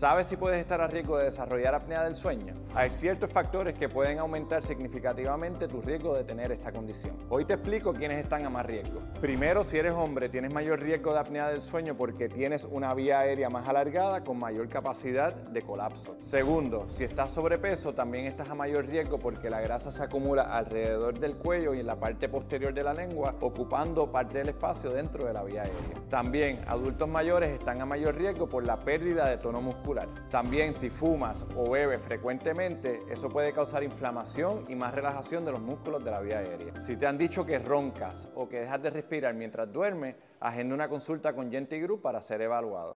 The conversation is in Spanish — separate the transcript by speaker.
Speaker 1: ¿Sabes si puedes estar a riesgo de desarrollar apnea del sueño? Hay ciertos factores que pueden aumentar significativamente tu riesgo de tener esta condición. Hoy te explico quiénes están a más riesgo. Primero, si eres hombre, tienes mayor riesgo de apnea del sueño porque tienes una vía aérea más alargada con mayor capacidad de colapso. Segundo, si estás sobrepeso, también estás a mayor riesgo porque la grasa se acumula alrededor del cuello y en la parte posterior de la lengua, ocupando parte del espacio dentro de la vía aérea. También, adultos mayores están a mayor riesgo por la pérdida de tono muscular. También, si fumas o bebes frecuentemente, eso puede causar inflamación y más relajación de los músculos de la vía aérea. Si te han dicho que roncas o que dejas de respirar mientras duermes, agenda una consulta con Gentry Group para ser evaluado.